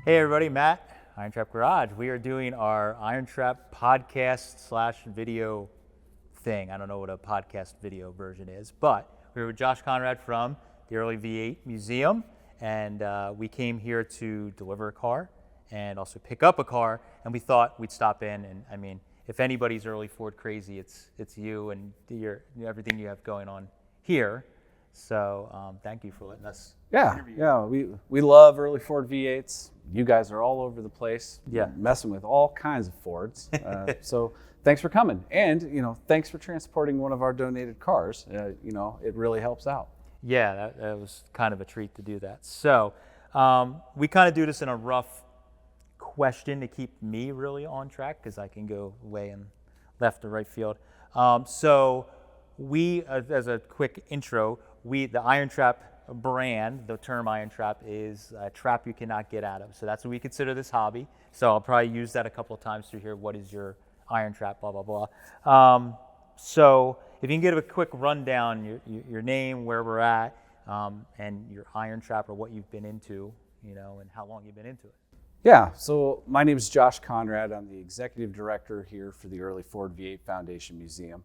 Hey everybody, Matt, IronTrap Garage. We are doing our IronTrap podcast slash video thing. I don't know what a podcast video version is, but we're with Josh Conrad from the Early V8 Museum, and we came here to deliver a car and also pick up a car, and we thought we'd stop in. And I mean, if anybody's early Ford crazy, it's you and everything you have going on here. So thank you for letting us interview you. Yeah, we love early Ford V8s. You guys are all over the place, messing with all kinds of Fords. So thanks for coming, and thanks for transporting one of our donated cars. It really helps out. Yeah, that was kind of a treat to do that. So we kind of do this in a rough question to keep me really on track, because I can go way in left or right field. So we, as a quick intro, the IronTrap brand, the term IronTrap is a trap you cannot get out of. So that's what we consider this hobby. So I'll probably use that a couple of times to hear what is your IronTrap, blah, blah, blah. So if you can give a quick rundown, your name, where we're at, and your IronTrap or what you've been into, and how long you've been into it. Yeah, so my name is Josh Conrad. I'm the executive director here for the Early Ford V8 Foundation Museum.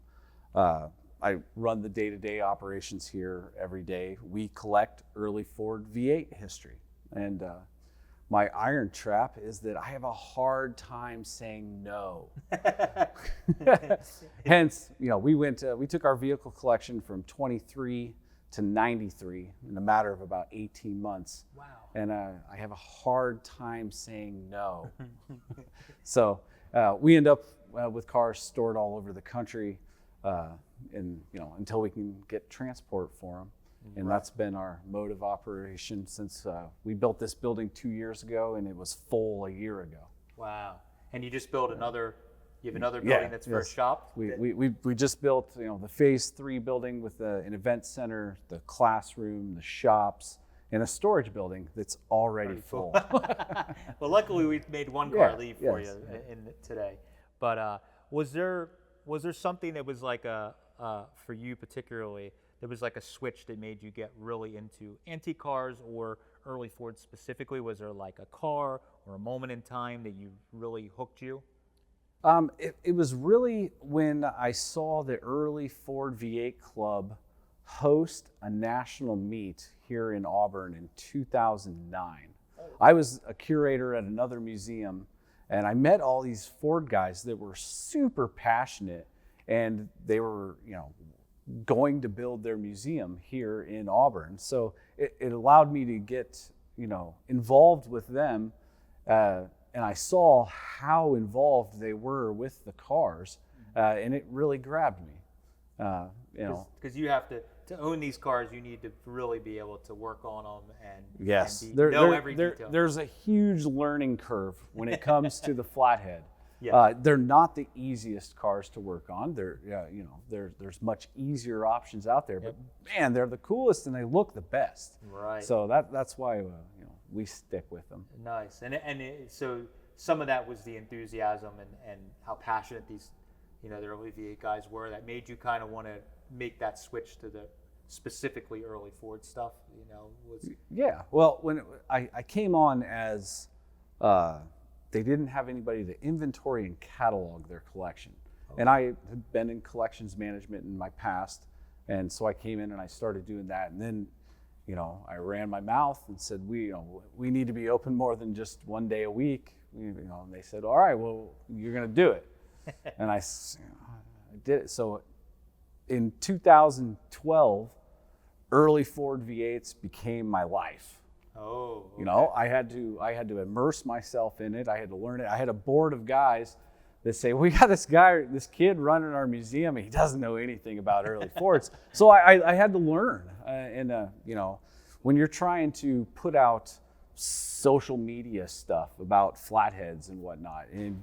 I run the day-to-day operations here every day. We collect early Ford V8 history. And my IronTrap is that I have a hard time saying no. Hence, we took our vehicle collection from 23 to 93 in a matter of about 18 months. Wow. And I have a hard time saying no. So we end up with cars stored all over the country. Until we can get transport for them. And that's been our mode of operation since we built this building 2 years ago, and it was full a year ago. Wow. And you just built another, you have another building that's for a shop? We just built the phase 3 building with an event center, the classroom, the shops, and a storage building that's already full. Well, luckily we've made one car leave for you today. But was there something that was like for you particularly, there was like a switch that made you get really into antique cars or early Ford specifically? Was there like a car or a moment in time that you really hooked you? It was really when I saw the early Ford V8 Club host a national meet here in Auburn in 2009. I was a curator at another museum, and I met all these Ford guys that were super passionate, and they were, going to build their museum here in Auburn. So it allowed me to get, involved with them, and I saw how involved they were with the cars, and it really grabbed me. Because you have to own these cars, you need to really be able to work on them and know every detail. There's a huge learning curve when it comes to the flathead. Yeah. They're not the easiest cars to work on. There's much easier options out there, but man, they're the coolest and they look the best. Right. So that's why we stick with them. Nice. So some of that was the enthusiasm and how passionate these the early V8 guys were that made you kind of want to make that switch to the specifically early Ford stuff. Yeah. Well, when I came on as they didn't have anybody to inventory and catalog their collection. And I had been in collections management in my past, and so I came in and I started doing that. And then, I ran my mouth and said, we need to be open more than just one day a week. And they said, all right, well, you're going to do it. And I did it. So in 2012, early Ford V8s became my life. Oh, okay. I had to immerse myself in it. I had to learn it. I had a board of guys that say, we got this kid running our museum, and he doesn't know anything about early Fords. So I had to learn. When you're trying to put out social media stuff about flatheads and whatnot, and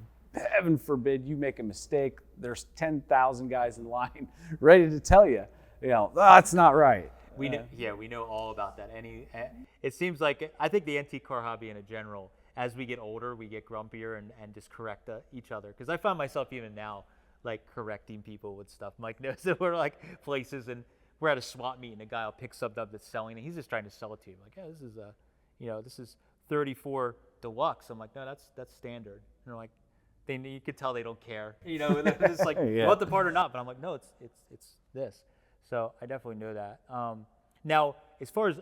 heaven forbid you make a mistake, there's 10,000 guys in line ready to tell you, that's not right. We know all about that. It seems like, I think the antique car hobby in a general, as we get older, we get grumpier and just correct each other. Because I find myself even now, like, correcting people with stuff. Mike knows that we're like places and we're at a swap meet and a guy will pick something up that's selling and he's just trying to sell it to you. Like, yeah, this is 34 deluxe. I'm like, no, that's standard. And they're like, you could tell they don't care. It's like, Yeah. you want the part or not? But I'm like, no, it's this. So I definitely know that. Now, as far as,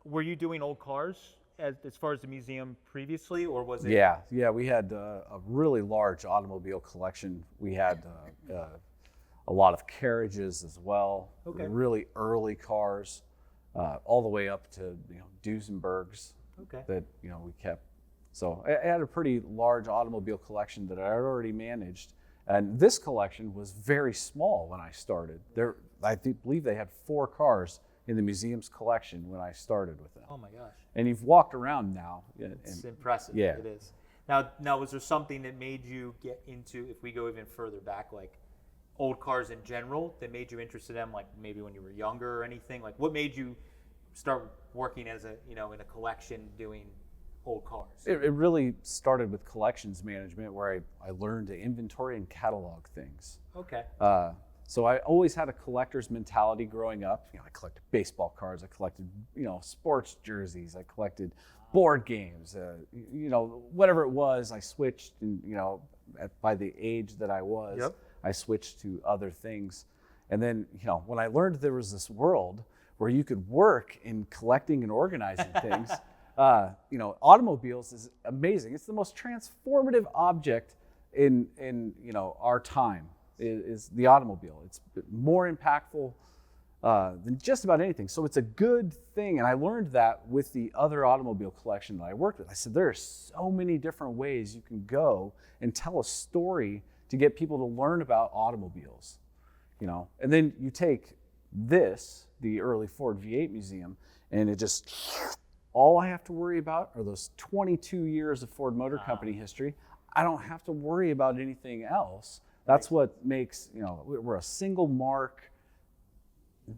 were you doing old cars as far as the museum previously, or was it? Yeah, we had a really large automobile collection. We had a lot of carriages as well. Okay. Really early cars, all the way up to Duesenbergs. Okay. That we kept. So I had a pretty large automobile collection that I had already managed, and this collection was very small when I started. I believe they had 4 cars in the museum's collection when I started with them. Oh my gosh. And you've walked around now. It's impressive. Yeah. It is. Now, was there something that made you get into, if we go even further back, like old cars in general, that made you interested in them, like maybe when you were younger or anything? Like, what made you start working as in a collection doing old cars? It really started with collections management, where I learned to inventory and catalog things. Okay. So I always had a collector's mentality growing up. I collected baseball cards. I collected, sports jerseys. I collected board games. Whatever it was, I switched. And by the age that I was, Yep. I switched to other things. And then, when I learned there was this world where you could work in collecting and organizing things, automobiles is amazing. It's the most transformative object in our time. Is the automobile. It's more impactful than just about anything. So it's a good thing. And I learned that with the other automobile collection that I worked with. I said, there are so many different ways you can go and tell a story to get people to learn about automobiles. And then you take the early Ford V8 museum, and it just, all I have to worry about are those 22 years of Ford Motor Company history. I don't have to worry about anything else. That's what makes, we're a single mark,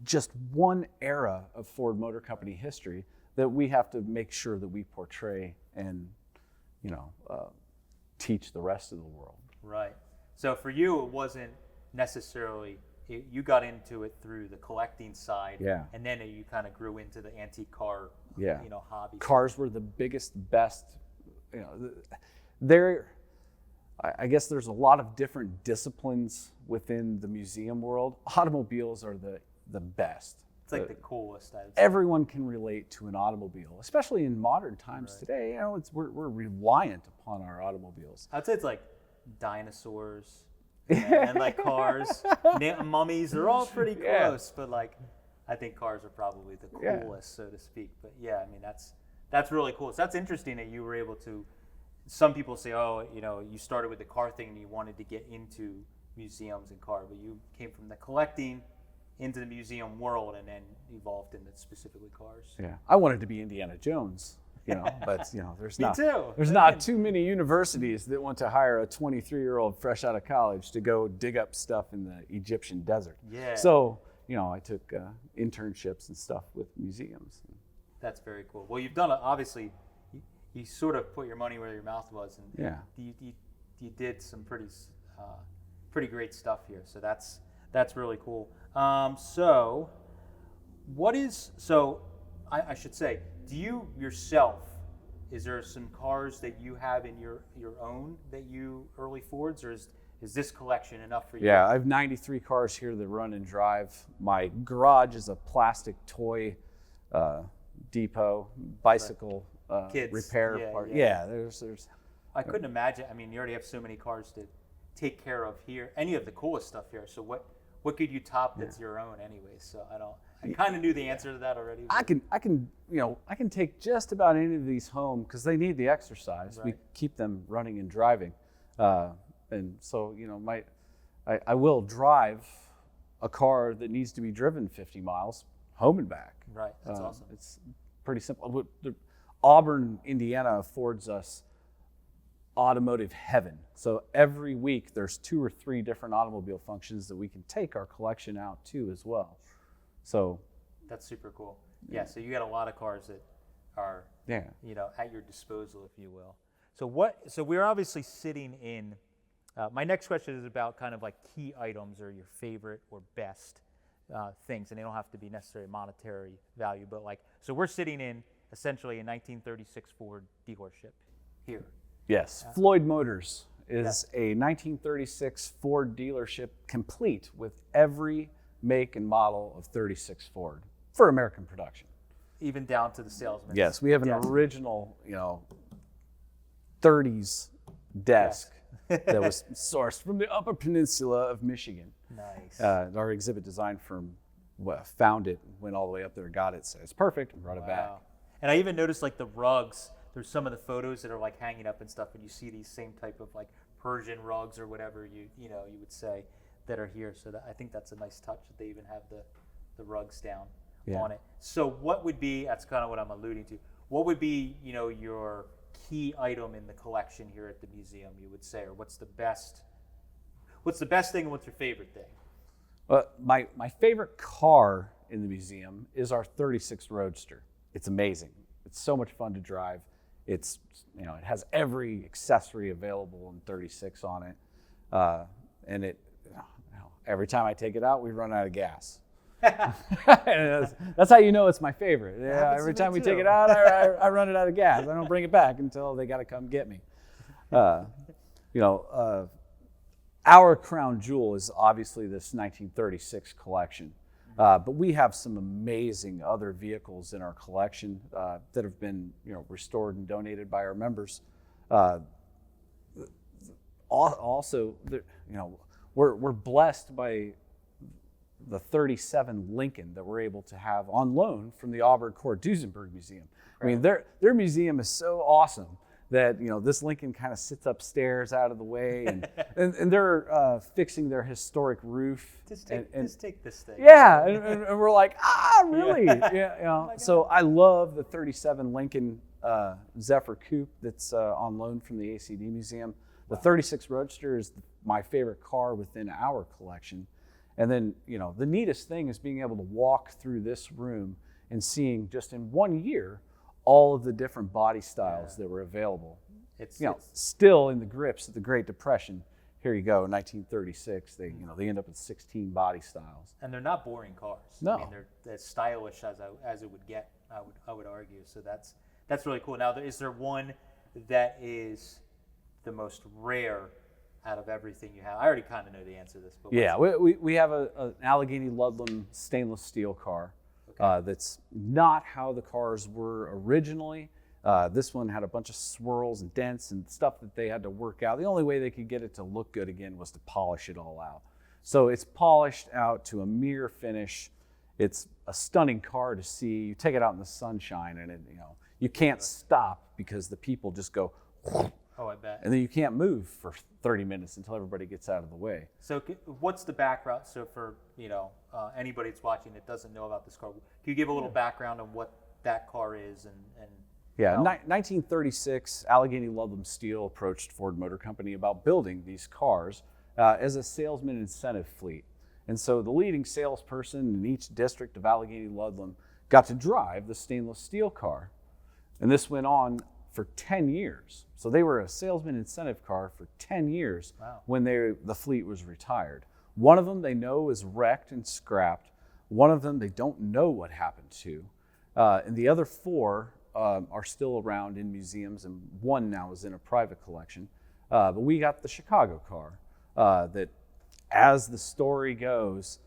just one era of Ford Motor Company history that we have to make sure that we portray and, teach the rest of the world. Right. So for you, it wasn't necessarily, you got into it through the collecting side. Yeah. And then you kind of grew into the antique car, hobby. Cars were the biggest, best, I guess there's a lot of different disciplines within the museum world. Automobiles are the best. It's like the coolest. I would say. Everyone can relate to an automobile, especially in modern times today. We're reliant upon our automobiles. I'd say it's like dinosaurs and like cars, mummies. They're all pretty close, but like I think cars are probably the coolest, so to speak. But yeah, I mean that's really cool. So that's interesting that you were able to. Some people say, you started with the car thing and you wanted to get into museums and car, but you came from the collecting into the museum world and then evolved into specifically cars. Yeah, I wanted to be Indiana Jones, but there's Me not too many universities that want to hire a 23-year-old fresh out of college to go dig up stuff in the Egyptian desert. Yeah. So I took internships and stuff with museums. That's very cool. Well, you've done obviously. You sort of put your money where your mouth was, and you did some pretty great stuff here. So that's really cool. So I should say, do you yourself? Is there some cars that you have in your own early Fords, or is this collection enough for you? Yeah, I have 93 cars here that run and drive. My garage is a plastic toy depot, bicycle. Kids. Repair part. Yeah, there's. I couldn't imagine. I mean, you already have so many cars to take care of here. Any of the coolest stuff here. So what could you top that's your own anyway? So I kind of knew the answer to that already. I can take just about any of these home because they need the exercise. Right. We keep them running and driving, and so I will drive a car that needs to be driven 50 miles home and back. Right. That's awesome. It's pretty simple. Auburn, Indiana affords us automotive heaven. So every week there's 2 or 3 different automobile functions that we can take our collection out to as well. So that's super cool. Yeah, so you got a lot of cars that are at your disposal, if you will. So we're obviously sitting in my next question is about kind of like key items or your favorite or best things, and they don't have to be necessarily monetary value, but so we're sitting in essentially a 1936 Ford dealership here. Yes, Floyd Motors is a 1936 Ford dealership complete with every make and model of 36 Ford for American production. Even down to the salesman. Yes, we have an original, 30s desk that was sourced from the Upper Peninsula of Michigan. Nice. Our exhibit design firm found it, went all the way up there, got it, said it's perfect, and brought it back. And I even noticed like the rugs. There's some of the photos that are like hanging up and stuff, and you see these same type of like Persian rugs or whatever you would say that are here. So I think that's a nice touch that they even have the rugs down on it. So what would be, that's kind of what I'm alluding to, what would be, your key item in the collection here at the museum, you would say, or what's the best thing and what's your favorite thing? My favorite car in the museum is our 36 Roadster. It's amazing. It's so much fun to drive. It's, it has every accessory available in 36 on it. And it, every time I take it out, we run out of gas. That's how you know it's my favorite. Yeah, every time we take it out, I run it out of gas. I don't bring it back until they got to come get me. Our crown jewel is obviously this 1936 collection, but we have some amazing other vehicles in our collection that have been restored and donated by our members. Also, we're blessed by the 37 Lincoln that we're able to have on loan from the Auburn Court Duesenberg Museum. I mean, their museum is so awesome that this Lincoln kind of sits upstairs out of the way, and they're fixing their historic roof. Just take this thing. Yeah, and we're like, really? Yeah. So I love the 37 Lincoln Zephyr Coupe that's on loan from the ACD Museum. The 36 Roadster is my favorite car within our collection. And then, the neatest thing is being able to walk through this room and seeing just in 1 year all of the different body styles that were available. It's still in the grips of the Great Depression. Here you go, 1936. They end up with 16 body styles. And they're not boring cars. No, I mean they're as stylish as it would get. I would argue. So that's really cool. Now, is there one that is the most rare out of everything you have? I already kind of know the answer to this. But yeah, we have an Allegheny Ludlam stainless steel car. That's not how the cars were originally. This one had a bunch of swirls and dents and stuff that they had to work out. The only way they could get it to look good again was to polish it all out. So it's polished out to a mirror finish. It's a stunning car to see. You take it out in the sunshine and you can't stop because the people just go, oh, I bet. And then you can't move for 30 minutes until everybody gets out of the way. So what's the background? So for anybody that's watching that doesn't know about this car, can you give a little background on what that car is? Yeah, 1936, Allegheny Ludlam Steel approached Ford Motor Company about building these cars as a salesman incentive fleet. And so the leading salesperson in each district of Allegheny Ludlam got to drive the stainless steel car. And this went on for 10 years. So they were a salesman incentive car for 10 years when the fleet was retired. One of them they know is wrecked and scrapped. One of them they don't know what happened to. And the other four are still around in museums, and one now is in a private collection. But we got the Chicago car that, as the story goes,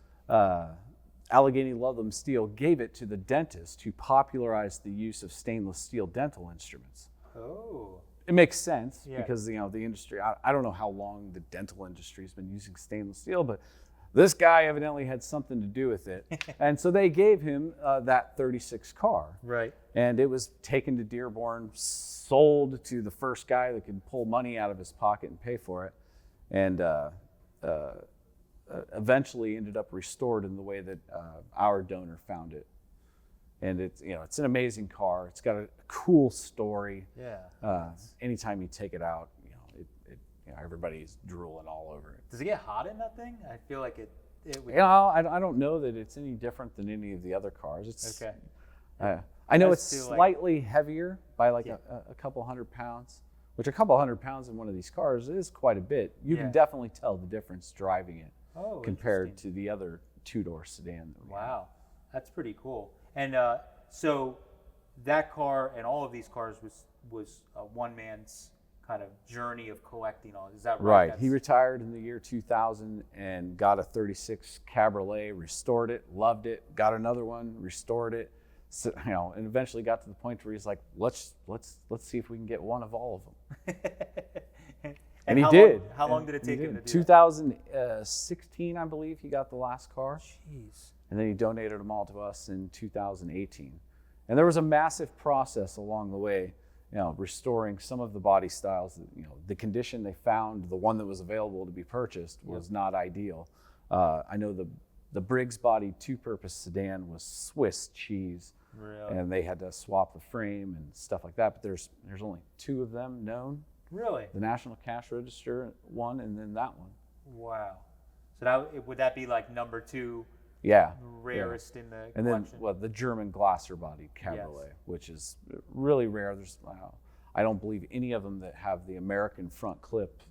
Allegheny Ludlam Steel gave it to the dentist who popularized the use of stainless steel dental instruments. Oh. It makes sense because the industry, I don't know how long the dental industry has been using stainless steel, but this guy evidently had something to do with it. And so they gave him that 36 car. Right. And it was taken to Dearborn, sold to the first guy that could pull money out of his pocket and pay for it. And eventually ended up restored in the way that our donor found it. And it's an amazing car. It's got a cool story. Yeah. Anytime you take it out, everybody's drooling all over it. Does it get hot in that thing? I feel like it would. I don't know that it's any different than any of the other cars. It's okay. I know it's slightly hevier by a couple hundred pounds, which a couple hundred pounds in one of these cars is quite a bit. You can definitely tell the difference driving it compared to the other two-door sedan. Wow, that's pretty cool. And so that car and all of these cars was a one man's kind of journey of collecting all. Is that right? Right. He retired in the year 2000 and got a 36 Cabriolet, restored it, loved it, got another one, restored it. So, and eventually got to the point where he's like, let's see if we can get one of all of them. And he did. How long did it take him to do 2016, I believe, he got the last car. Jeez. And then he donated them all to us in 2018. And there was a massive process along the way, restoring some of the body styles. The condition they found, the one that was available to be purchased, was not ideal. I know the Briggs body two-purpose sedan was Swiss cheese. Really? And they had to swap the frame and stuff like that. But there's only 2 of them known. Really? The National Cash Register one, and then that one. Wow. So would that be like number 2? Yeah. Rarest in the and collection? then the German Glasser body Cabriolet, which is really rare. There's I don't believe any of them that have the American front clip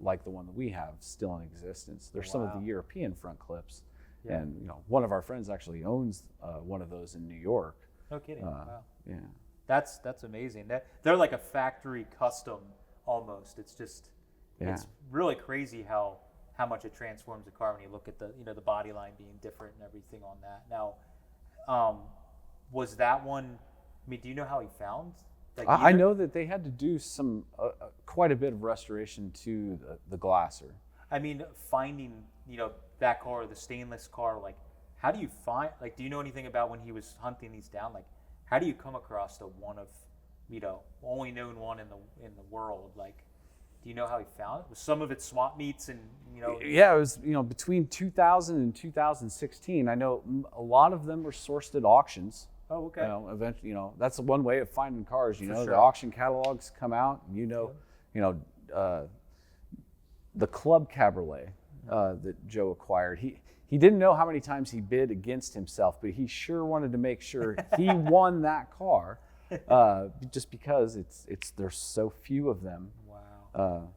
like the one that we have still in existence. There's some of the European front clips. Yeah. And one of our friends actually owns one of those in New York. No kidding. Wow. Yeah. That's amazing. They're like a factory custom almost. It's just it's really crazy how much it transforms a car when you look at the body line being different and everything on that. Now, was that one? I mean, do you know how he found? I know that they had to do some quite a bit of restoration to the Glasser. I mean, finding that car, the stainless car, like how do you find? Like, do you know anything about when he was hunting these down? Like, how do you come across the one of only known one in the world? Like, do you know how he found it? Was some of it swap meets and Yeah, it was between 2000 and 2016. I know a lot of them were sourced at auctions. Oh, okay. Eventually, that's one way of finding cars. Sure. The auction catalogs come out. The Club Cabriolet that Joe acquired. He didn't know how many times he bid against himself, but he sure wanted to make sure he won that car, just because there's so few of them. Wow.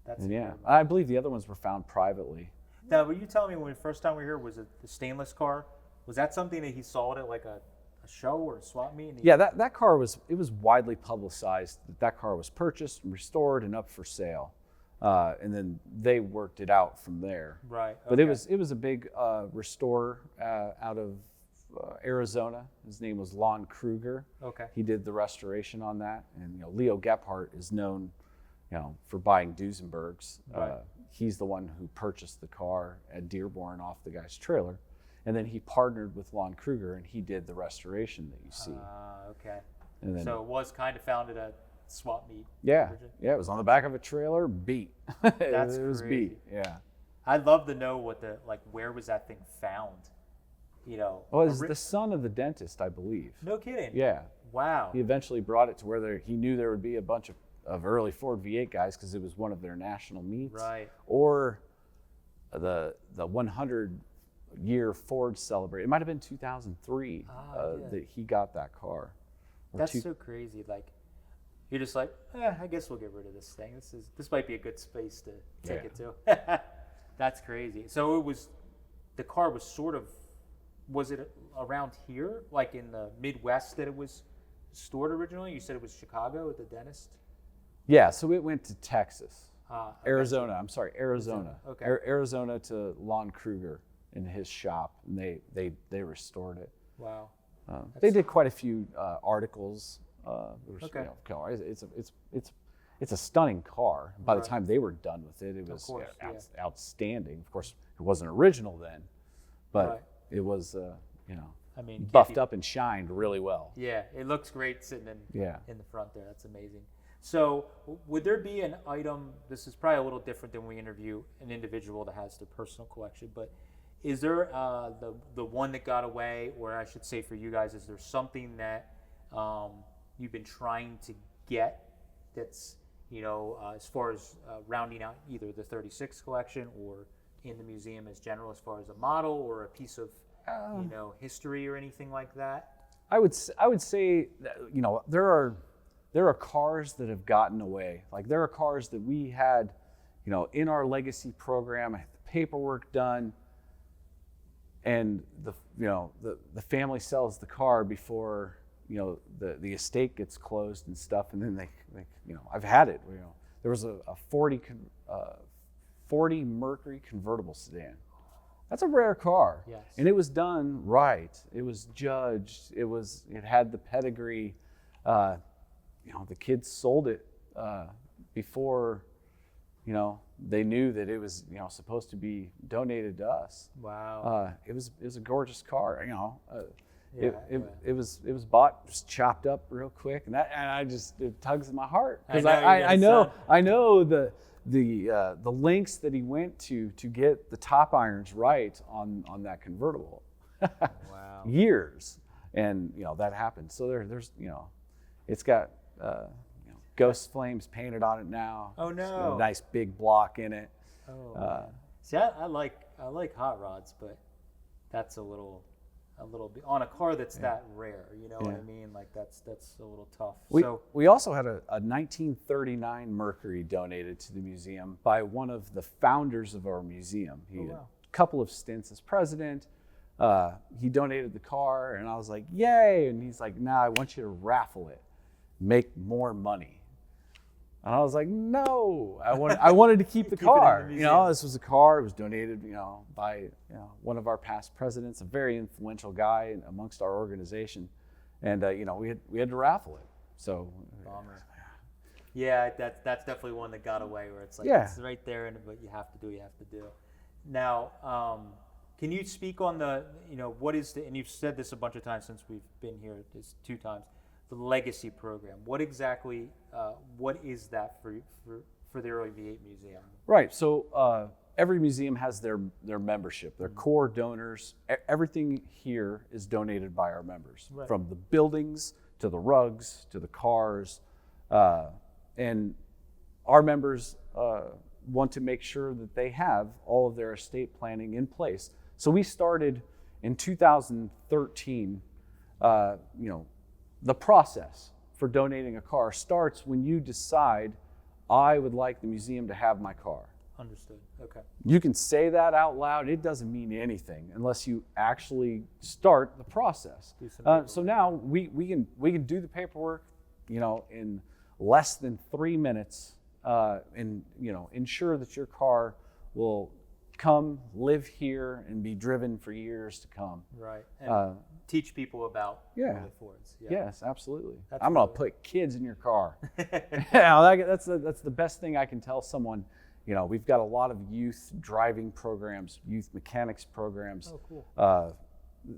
That's incredible. I believe the other ones were found privately. Now, were you telling me when the first time we were here, was it the stainless car? Was that something that he saw at like a show or a swap meet? Yeah, that car was widely publicized that car was purchased and restored and up for sale, and then they worked it out from there. Right. Okay. But it was a big restorer out of Arizona. His name was Lon Kruger. Okay. He did the restoration on that, and Leo Gephardt is known, for buying Duesenbergs. Right. He's the one who purchased the car at Dearborn off the guy's trailer. And then he partnered with Lon Kruger, and he did the restoration that you see. Okay. And then, so it was kind of found at a swap meet. Yeah, it was on the back of a trailer, beat. That's it was crazy. beat. Yeah. I'd love to know where was that thing found? Well, it's the son of the dentist, I believe. No kidding. Yeah. Wow. He eventually brought it to where he knew there would be a bunch of early Ford V8 guys because it was one of their national meets. Right. Or the 100-year Ford celebrate. It might have been 2003 that he got that car. That's so crazy. Like, you're just like, I guess we'll get rid of this thing. This might be a good space to take it to. That's crazy. So the car was was it around here, like in the Midwest that it was stored originally? You said it was Chicago at the dentist? Yeah, so it went to Texas. Okay. Arizona. Okay. Arizona to Lon Kruger in his shop, and they restored it. Wow. They did quite a few articles. Okay. It's a stunning car. By the time they were done with it, it was outstanding. Of course, it wasn't original then, but it was buffed up and shined really well. Yeah, it looks great sitting in the front there. That's amazing. So would there be an item, this is probably a little different than we interview an individual that has their personal collection, but is there the one that got away, or I should say for you guys, is there something that you've been trying to get that's, as far as rounding out either the 36 collection or in the museum as general, as far as a model or a piece of, history or anything like that? I would say that, there are cars that have gotten away. Like there are cars that we had, in our legacy program, I had the paperwork done, and the family sells the car before, the estate gets closed and stuff, and then they I've had it. There was a 40 Mercury convertible sedan. That's a rare car. Yes. And it was done right. It was judged. It had the pedigree. The kids sold it before, they knew that it was, supposed to be donated to us. Wow. It was a gorgeous car. Yeah, it was bought, just chopped up real quick, and it tugs at my heart because I know the lengths that he went to get the top irons right on that convertible. Wow. Years, and that happened. So there's it's got Ghost Flames painted on it now. Oh no! It's got a nice big block in it. Oh. See, I like hot rods, but that's a little bit on a car that's that rare. You know what I mean? Like that's a little tough. We also had a 1939 Mercury donated to the museum by one of the founders of our museum. He had a couple of stints as president. He donated the car, and I was like, "Yay!" And he's like, "Nah, I want you to raffle it, make more money." And I was like, "No, I wanted to keep the car. This was a car. It was donated, by one of our past presidents, a very influential guy amongst our organization, and we had to raffle it. So, bummer. Yeah, that's definitely one that got away, where it's like it's right there, and but you have to do what you have to do. Now, can you speak on the what is and you've said this a bunch of times since we've been here, this 2 times. The legacy program. What exactly? What is that for the Early V8 Museum? Right. So every museum has their membership, their core donors. Everything here is donated by our members, from the buildings to the rugs to the cars, and our members want to make sure that they have all of their estate planning in place. So we started in 2013. The process for donating a car starts when you decide, I would like the museum to have my car. Understood. Okay. You can say that out loud. It doesn't mean anything unless you actually start the process. So now we can do the paperwork, in less than 3 minutes, and ensure that your car will come, live here, and be driven for years to come. Right. And teach people about early Fords. Yeah. Yes, absolutely. That's I'm going to put kids in your car. That's the best thing I can tell someone. We've got a lot of youth driving programs, youth mechanics programs. Oh, cool.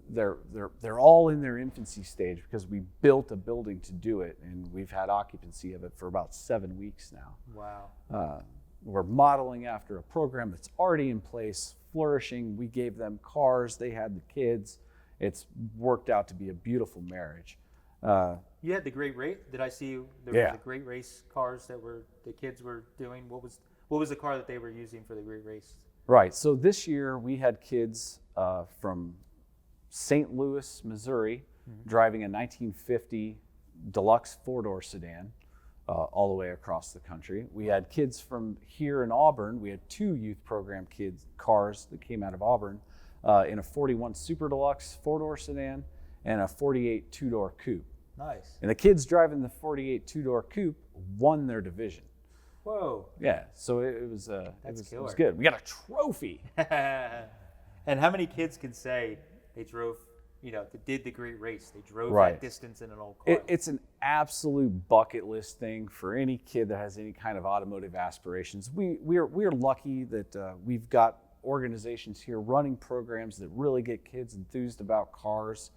They're all in their infancy stage because we built a building to do it, and we've had occupancy of it for about 7 weeks now. Wow. We're modeling after a program that's already in place, flourishing. We gave them cars, they had the kids. It's worked out to be a beautiful marriage. You had the Great Race. Did I see there were the Great Race cars that the kids were doing? What was the car that they were using for the Great Race? Right. So this year we had kids from St. Louis, Missouri, driving a 1950 deluxe 4-door sedan. All the way across the country. We had kids from here in Auburn. We had 2 youth program cars that came out of Auburn in a 41 Super Deluxe 4-door sedan and a 48 2-door coupe. Nice. And the kids driving the 48 2-door coupe won their division. Whoa. Yeah, so it was good. We got a trophy. And how many kids can say they drove, they did the Great Race? They drove that distance in an old car. It's an absolute bucket list thing for any kid that has any kind of automotive aspirations. We're lucky that we've got organizations here running programs that really get kids enthused about cars.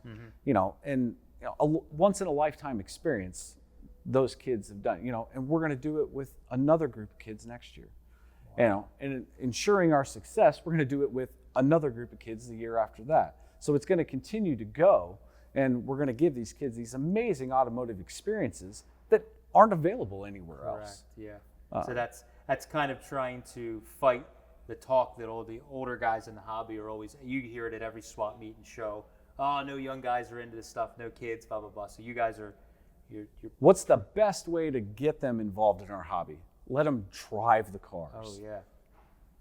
And a once in a lifetime experience those kids have done. And we're going to do it with another group of kids next year. Wow. And ensuring our success, we're going to do it with another group of kids the year after that. So it's going to continue to go, and we're going to give these kids these amazing automotive experiences that aren't available anywhere else. Yeah. So that's kind of trying to fight the talk that all the older guys in the hobby are always. You hear it at every swap meet and show. Oh, no young guys are into this stuff. No kids. Blah blah blah. So you guys are. You're What's the best way to get them involved in our hobby? Let them drive the cars. Oh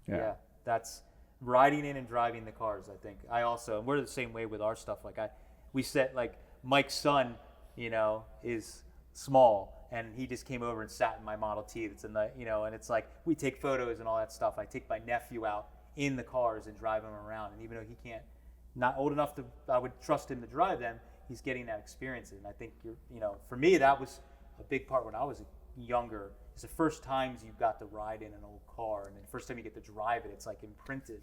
yeah. That's. Riding in and driving the cars, I think. We're the same way with our stuff. We set Mike's son, is small, and he just came over and sat in my Model T that's in the, and it's like we take photos and all that stuff. I take my nephew out in the cars and drive him around, and even though he not old enough to, I would trust him to drive them, he's getting that experience. And I think for me, that was a big part when I was younger. It's the first times you got to ride in an old car, and then the first time you get to drive it, it's like imprinted.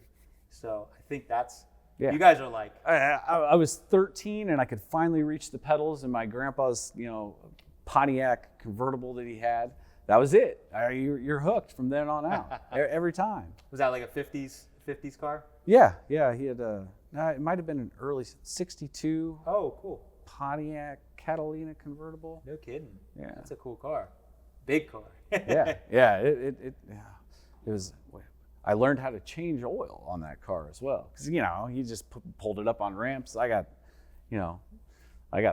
So I think that's, you guys are like. I was 13 and I could finally reach the pedals in my grandpa's, Pontiac convertible that he had. That was it. You're hooked from then on out, every time. Was that like a 50s car? Yeah. He had it might have been an early 62. Oh, cool. Pontiac Catalina convertible. No kidding. Yeah. That's a cool car. Big car. Yeah. It was. I learned how to change oil on that car as well, because you just pulled it up on ramps. I got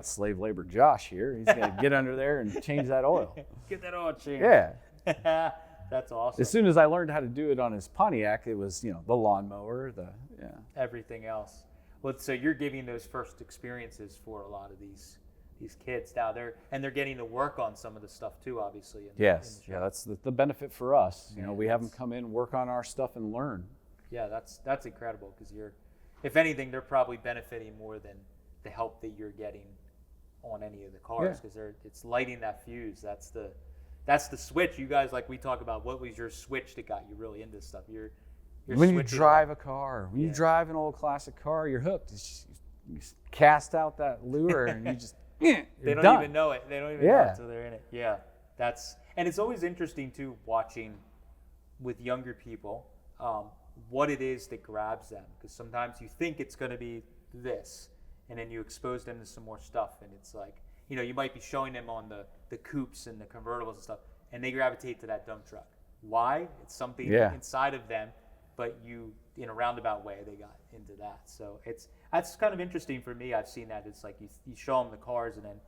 slave labor Josh here. He's got to get under there and change that oil. Get that oil changed. Yeah. That's awesome. As soon as I learned how to do it on his Pontiac, it was the lawnmower, everything else. Well, so you're giving those first experiences for a lot of these kids now. They're getting to work on some of the stuff too, obviously. Yes. That's the benefit for us. We have them come in, work on our stuff, and learn. Yeah, that's incredible, because if anything, they're probably benefiting more than the help that you're getting on any of the cars, because it's lighting that fuse. That's the switch. You guys, like we talk about, what was your switch that got you really into stuff? When you drive a car, when you drive an old classic car, you're hooked. You cast out that lure and you just. They don't even know it. They don't even know it until they're in it. Yeah, and it's always interesting too, watching with younger people what it is that grabs them, because sometimes you think it's going to be this, and then you expose them to some more stuff, and it's like, you might be showing them on the coupes and the convertibles and stuff, and they gravitate to that dump truck. Why? It's something inside of them, but in a roundabout way, they got into that. So that's kind of interesting for me. I've seen that. It's like you show them the cars, and then,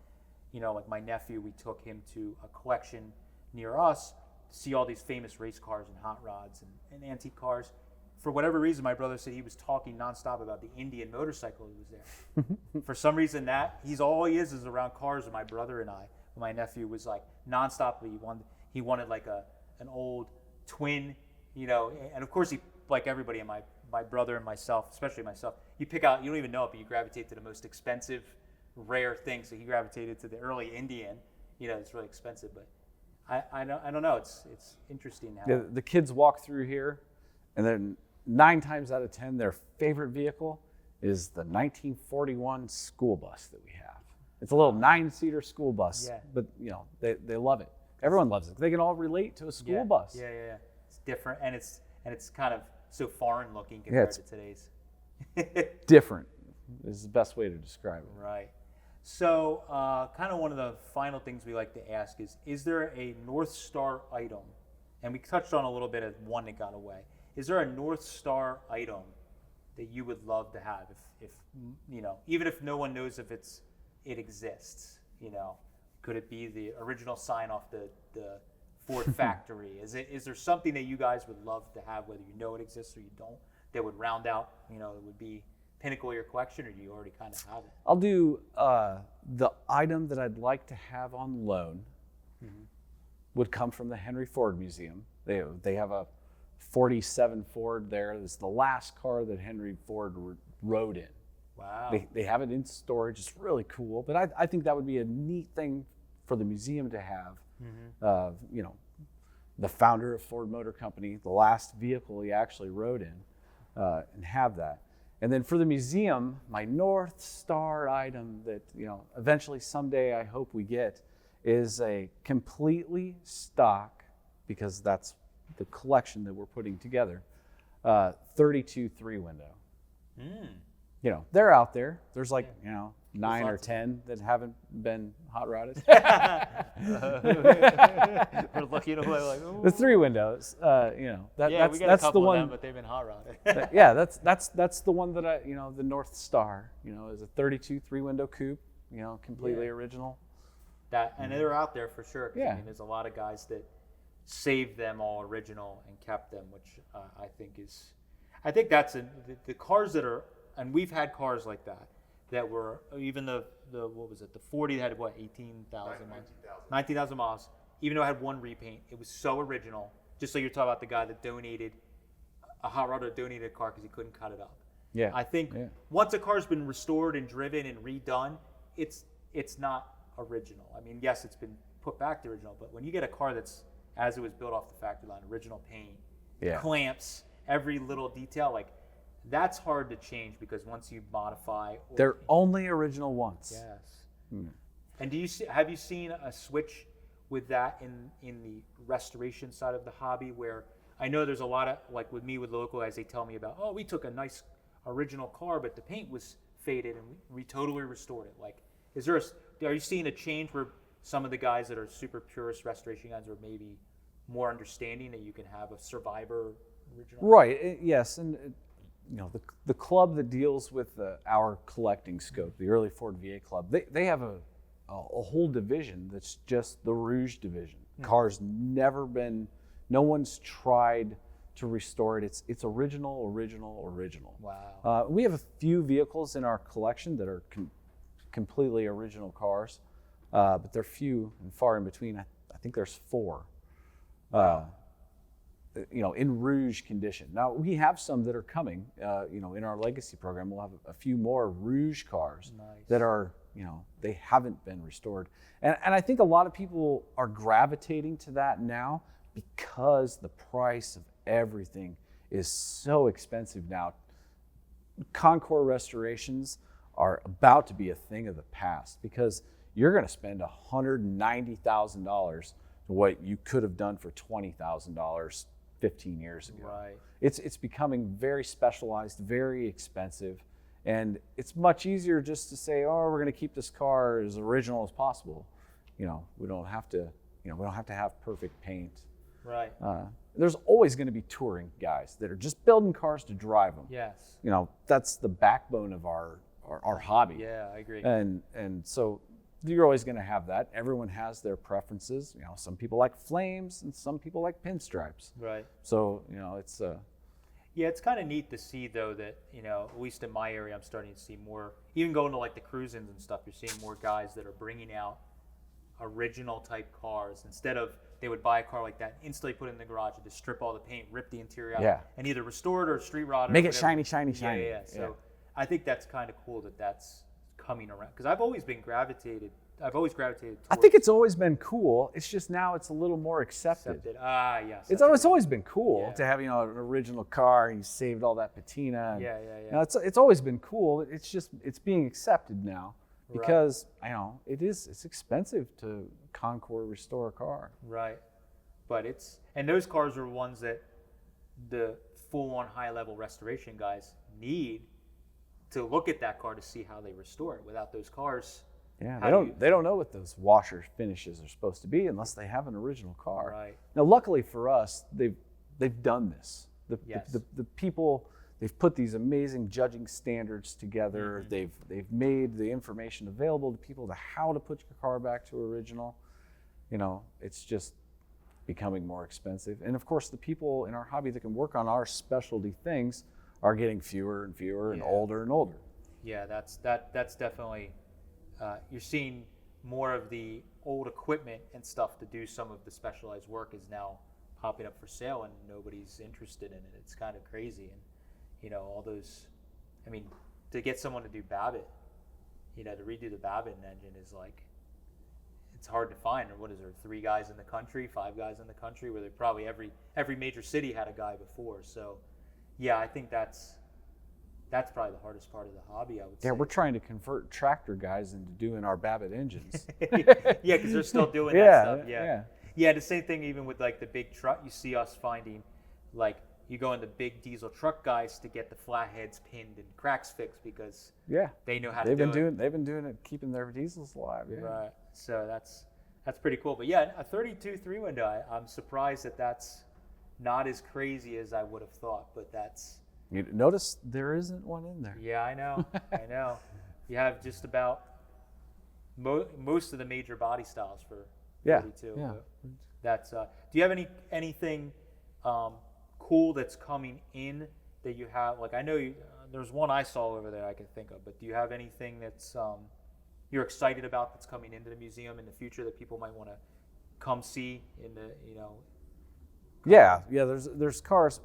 like my nephew, we took him to a collection near us to see all these famous race cars and hot rods and antique cars. For whatever reason, my brother said he was talking nonstop about the Indian motorcycle that was there. For some reason, all he is around cars. And my brother and my nephew was like nonstop. He wanted like an old twin, and of course he, like everybody, and my brother and myself, especially myself, you pick out, you don't even know it, but you gravitate to the most expensive, rare thing. So he gravitated to the early Indian. It's really expensive, but I don't know. It's interesting how the kids walk through here, and then 9 times out of 10, their favorite vehicle is the 1941 school bus that we have. It's a little 9-seater school bus, but they love it. Everyone loves it. They can all relate to a school bus. Yeah. It's different, and it's kind of so foreign looking compared to today's. Different is the best way to describe it. Right. So kind of one of the final things we like to ask is there a North Star item? And we touched on a little bit of one that got away. Is there a North Star item that you would love to have, if even if no one knows if it exists? Could it be the original sign off the Ford factory? Is there something that you guys would love to have, whether you know it exists or you don't, that would round out, it would be pinnacle of your collection, or do you already kind of have it? I'll do the item that I'd like to have on loan would come from the Henry Ford Museum. They have a 47 Ford there. It's the last car that Henry Ford rode in. Wow. They have it in storage. It's really cool. But I think that would be a neat thing for the museum to have. The founder of Ford Motor Company, the last vehicle he actually rode in, and have that. And then for the museum, my North Star item that eventually someday I hope we get is a completely stock, because that's the collection that we're putting together, 32 3-window. They're out there. There's like 9 or 10 that haven't been hot rodded. We're looking away like, ooh. The 3 windows, we got a couple the one. of them, but they've been hot rodded. That's the one that the North Star, is a 32 3-window coupe, completely original. And they're out there for sure. Yeah. There's a lot of guys that saved them all original and kept them, which I think that's the cars that are, and we've had cars like that, that were even the what was it, the 40 that had what, 18,000 miles, 19,000 miles. Even though it had one repaint, it was so original. Just like you're talking about the guy that donated a hot rod, or donated a car because he couldn't cut it up. Yeah. I think once a car's been restored and driven and redone, it's not original. I mean, yes, it's been put back to original, but when you get a car that's as it was built off the factory line, original paint, clamps, every little detail, like that's hard to change because once you modify, they're only original once. Yes. And have you seen a switch with that in the restoration side of the hobby, where I know there's a lot of, like with me with local guys, they tell me about, oh, we took a nice original car, but the paint was faded and we totally restored it. Like, are you seeing a change where some of the guys that are super purist restoration guys are maybe more understanding that you can have a survivor original? Right. Yes, and the club that deals with our collecting scope, the early Ford VA club, they have a whole division that's just the Rouge division. Cars no one's tried to restore it. It's original. Wow. We have a few vehicles in our collection that are completely original cars, but they're few and far in between. I think there's 4. In Rouge condition. Now we have some that are coming. In our legacy program, we'll have a few more Rouge cars that are, they haven't been restored. And I think a lot of people are gravitating to that now because the price of everything is so expensive now. Concours restorations are about to be a thing of the past because you're going to spend $190,000 what you could have done for $20,000 15 years ago. Right. It's becoming very specialized, very expensive, and it's much easier just to say, oh, we're going to keep this car as original as possible. We don't have to have perfect paint. Right. There's always going to be touring guys that are just building cars to drive them. Yes. That's the backbone of our hobby. Yeah, I agree. And so you're always going to have that. Everyone has their preferences. Some people like flames and some people like pinstripes. Right. So, it's yeah, it's kind of neat to see though that, at least in my area, I'm starting to see more, even going to like the cruisins and stuff, you're seeing more guys that are bringing out original type cars. Instead of, they would buy a car like that, instantly put it in the garage and just strip all the paint, rip the interior out, and either restore it or street rod it. Make it shiny. Yeah. So I think that's kind of cool that that's coming around, because I've always gravitated towards, I think it's always been cool. It's just now it's a little more accepted. Yes. It's always been cool to have an original car and you saved all that patina. And, it's always been cool. It's just being accepted now because it's expensive to Concours restore a car. Right. But and those cars are ones that the full-on high-level restoration guys need to look at that car to see how they restore it. Without those cars, they don't know what those washer finishes are supposed to be unless they have an original car. Right. Now, luckily for us, they've done this. The people, they've put these amazing judging standards together. Mm-hmm. They've made the information available to people to how to put your car back to original. It's just becoming more expensive. And of course, the people in our hobby that can work on our specialty things are getting fewer and fewer and older and older. Yeah, that's definitely, you're seeing more of the old equipment and stuff to do some of the specialized work is now popping up for sale and nobody's interested in it. It's kind of crazy. And, all those, to get someone to do Babbitt, to redo the Babbitt engine is like, it's hard to find. Or what is there, 3 guys in the country, 5 guys in the country, where they probably every major city had a guy before. So, yeah, I think that's probably the hardest part of the hobby, I would say. Yeah, we're trying to convert tractor guys into doing our Babbitt engines. Yeah, because they're still doing that stuff. Yeah. Yeah, the same thing even with like the big truck. You see us finding, like, you go in the big diesel truck guys to get the flatheads pinned and cracks fixed because they know how to do it. They've been doing it, keeping their diesels alive. Yeah. Right. So that's pretty cool. But yeah, a 32 3-window, I'm surprised that's not as crazy as I would have thought, but that's... You notice there isn't one in there. Yeah, I know. I know. You have just about most of the major body styles for 32. Yeah. That's. Do you have anything cool that's coming in that you have? Like, I know there's one I saw over there I could think of, but do you have anything that's you're excited about that's coming into the museum in the future that people might want to come see in the, Yeah. There's cars.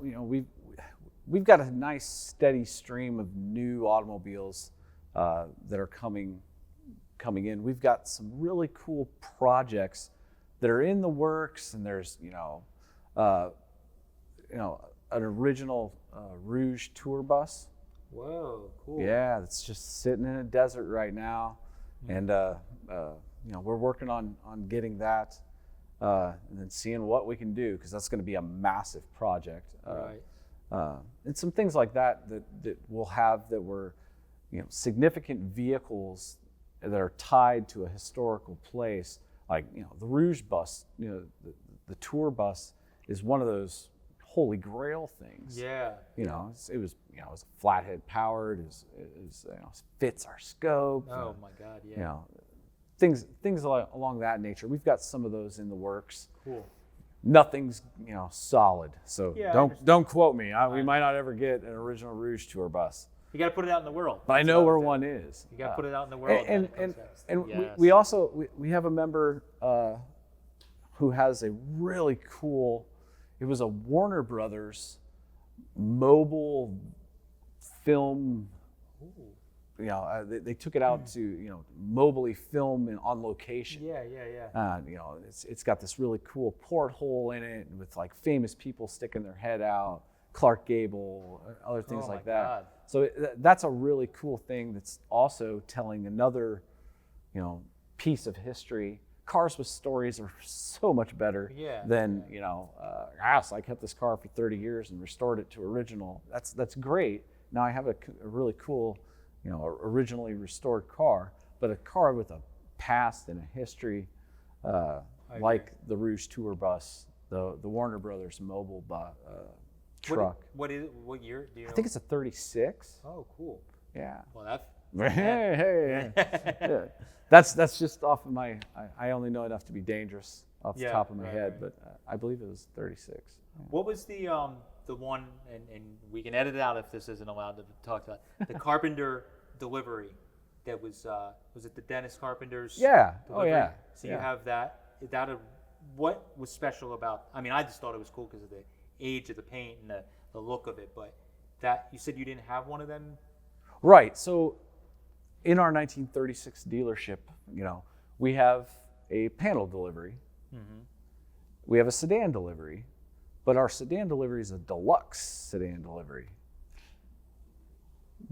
We've got a nice steady stream of new automobiles that are coming in. We've got some really cool projects that are in the works, and there's an original Rouge tour bus. Whoa, cool. Yeah, it's just sitting in a desert right now, and we're working on getting that, and then seeing what we can do, because that's going to be a massive project. Right. And some things like that we'll have that were, significant vehicles that are tied to a historical place, like the Rouge bus. The tour bus is one of those holy grail things. Yeah. It was flathead powered. It fits our scope. Oh my God. Yeah. Things along that nature. We've got some of those in the works. Cool. Nothing's solid, so Yeah, don't quote me. We might not ever get an original Rouge tour bus. You got to put it out in the world. But I know where one is. You got to put it out in the world. And yes. we also have a member who has a really cool. It was a Warner Brothers mobile film. They took it out to mobily film on location. Yeah. It's got this really cool porthole in it with like famous people sticking their head out, Clark Gable, other things like that. God. So that's a really coul thing. That's also telling another, piece of history. Cars with stories are so much better than I kept this car for 30 years and restored it to original. That's great. Now I have a really cool, originally restored car, but a car with a past and a history, like the Rouge tour bus, the Warner Brothers mobile truck. What is it? What year? Do you know? I think it's a 36. Oh, cool. Yeah. Well, that's. Hey. Yeah. That's just off of my. I only know enough to be dangerous off the top of my head, but I believe it was 36. Yeah. What was the one, and we can edit it out if this isn't allowed to talk about the Carpenter delivery that was it the Dennis Carpenter's? Yeah. Delivery? Oh yeah. So you have that. Is that what was special about? I mean, I just thought it was cool because of the age of the paint and the look of it. But that you said you didn't have one of them. Right. So in our 1936 dealership, we have a panel delivery. Mm-hmm. We have a sedan delivery, but our sedan delivery is a deluxe sedan delivery.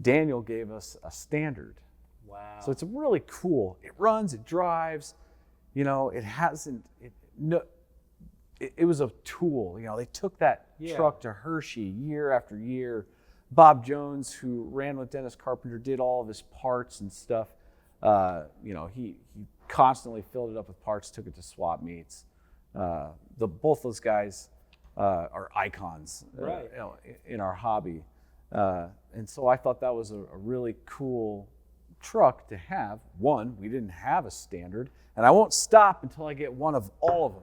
Daniel gave us a standard. Wow. So it's really cool. It runs, it drives, it hasn't, it was a tool. They took that truck to Hershey year after year. Bob Jones, who ran with Dennis Carpenter, did all of his parts and stuff. He constantly filled it up with parts, took it to swap meets. Both those guys are icons in our hobby. And so I thought that was a really cool truck to have. One, we didn't have a standard, and I won't stop until I get one of all of them.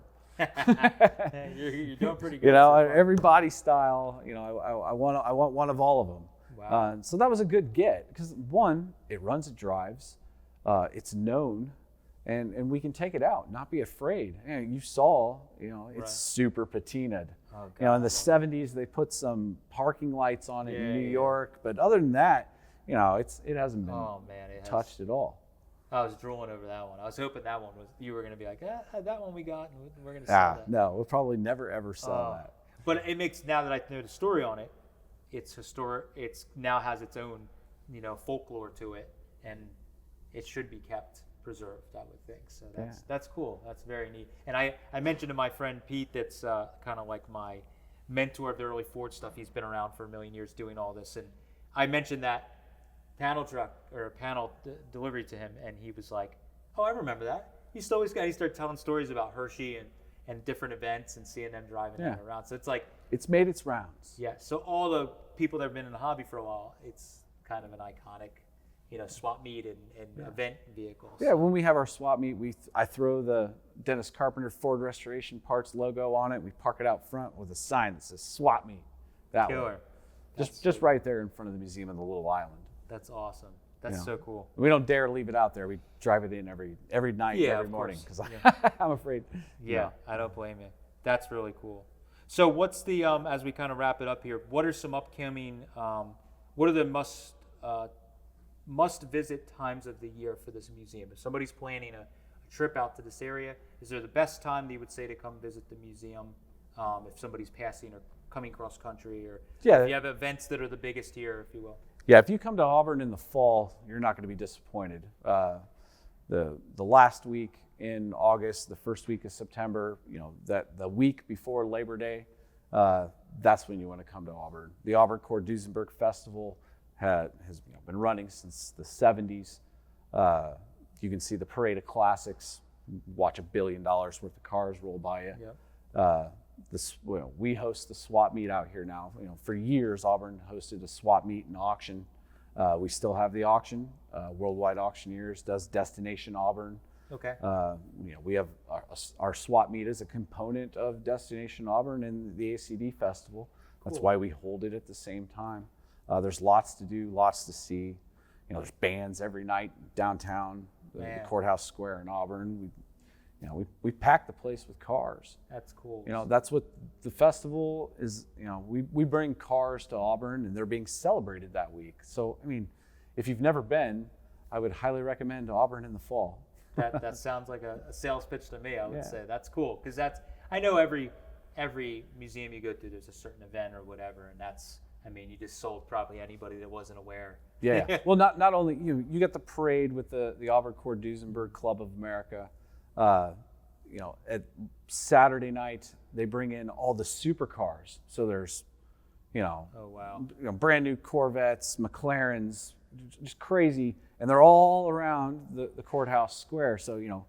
You're doing pretty good. Every body style. I want one of all of them. Wow. So that was a good get because one, it runs, it drives, it's known, and we can take it out, not be afraid. You saw, it's super patinaed. Oh, God. In the 70s they put some parking lights on it in New York, but other than that, it hasn't been touched at all. I was drooling over that one. I was hoping that one you were going to be like, that one we got, and we're going to sell that. No, we'll probably never ever sell that. But it makes, now that I know the story on it, it's historic. It's now has its own, folklore to it, and it should be kept preserved, I would think. So that's cool. That's very neat. And I mentioned to my friend Pete, that's kind of like my mentor of the early Ford stuff. He's been around for a million years doing all this, and I mentioned that panel truck or panel delivery to him, and he was like, "Oh, I remember that." He started telling stories about Hershey and different events and seeing them driving that around. So it's like it's made its rounds. Yeah. So all the people that have been in the hobby for a while, it's kind of an iconic, swap meet and event vehicles. Yeah. When we have our swap meet, I throw the Dennis Carpenter Ford Restoration Parts logo on it. We park it out front with a sign that says swap meet. That Killer. Just right there in front of the museum on the little island. That's awesome. That's Yeah. so cool. We don't dare leave it out there. We drive it in every night, Yeah, every of morning, course. because Yeah. I'm afraid. Yeah, I don't blame you. That's really cool. So what's the as we kind of wrap it up here? What are some upcoming? What are the must visit times of the year for this museum? If somebody's planning a trip out to this area, is there the best time that you would say to come visit the museum? If somebody's passing or coming cross country, or if you have events that are the biggest here, if you will. Yeah, if you come to Auburn in the fall, you're not going to be disappointed. The last week in August, the first week of September, that the week before Labor Day, that's when you want to come to Auburn. The Auburn Duesenberg Festival has been running since the 70s. You can see the Parade of Classics, watch $1 billion worth of cars roll by you. Yep. We host the swap meet out here now. For years, Auburn hosted a swap meet and auction. We still have the auction. Worldwide Auctioneers does Destination Auburn. Okay. We have our swap meet as a component of Destination Auburn and the ACD Festival. That's Cool. why we hold it at the same time. There's lots to do, lots to see. There's bands every night downtown, the Courthouse Square in Auburn. We pack the place with cars. That's cool. That's what the festival is. We bring cars to Auburn, and they're being celebrated that week. So, if you've never been, I would highly recommend Auburn in the fall. That sounds like a sales pitch to me. I would say that's cool, because I know every museum you go to, there's a certain event or whatever, and you just sold probably anybody that wasn't aware. Yeah. Well, not only you get the parade with the Auburn Duesenberg Club of America. At Saturday night they bring in all the supercars. So there's, oh wow, brand new Corvettes, McLarens, just crazy, and they're all around the Courthouse Square. So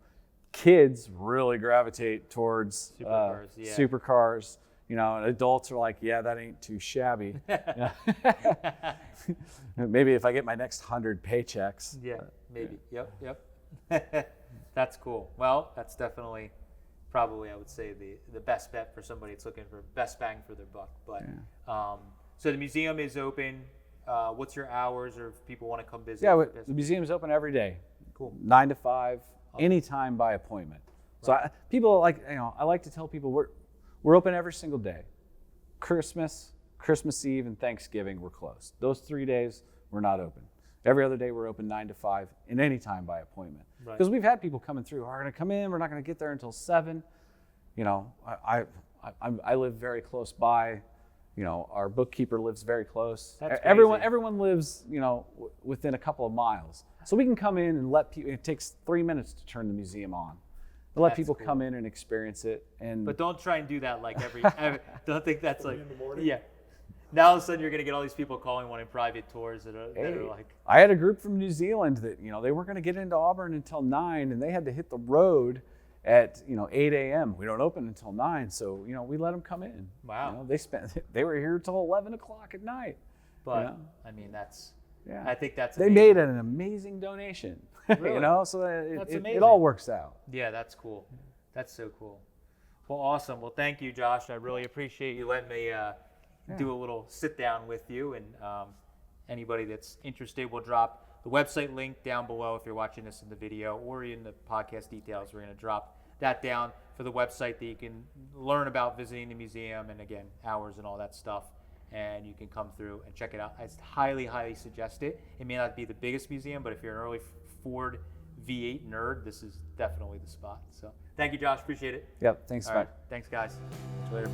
kids really gravitate towards supercars. And adults are like, yeah, that ain't too shabby. Maybe if I get my next 100 paychecks. Yeah, maybe. Yep. That's cool. Well, that's definitely probably, I would say, the best bet for somebody that's looking for best bang for their buck. But so the museum is open. What's your hours, or if people want to come visit? Yeah, the museum is open every day. Cool. 9 to 5, anytime by appointment. So I like to tell people we're open every single day. Christmas Eve, and Thanksgiving we're closed. Those 3 days we're not open. Every other day we're open 9 to 5, and anytime by appointment. Because we've had people coming through. We're going to come in. We're not going to get there until 7. I live very close by. Our bookkeeper lives very close. That's everyone lives within a couple of miles. So we can come in and let people. It takes 3 minutes to turn the museum on. Let people come in and experience it. But don't try and do that like every don't think that's like in the morning. Yeah. Now all of a sudden you're going to get all these people calling wanting private tours that are like. I had a group from New Zealand that they weren't going to get into Auburn until 9, and they had to hit the road at 8 a.m. We don't open until 9, so we let them come in. Wow. They were here till 11 o'clock at night. But that's I think that's they amazing. made an amazing donation. Really? So it all works out. Yeah, that's cool. That's so cool. Well, awesome. Well, thank you, Josh. I really appreciate you letting me do a little sit down with you, and anybody that's interested, we'll drop the website link down below if you're watching this in the video, or in the podcast details. We're going to drop that down for the website that you can learn about visiting the museum, and again, hours and all that stuff, and you can come through and check it out. I highly suggest it. It may not be the biggest museum, but if you're an early Ford V8 nerd, this is definitely the spot. So thank you, Josh. Appreciate it. Yep. Thanks, All right. Thanks, guys. Later.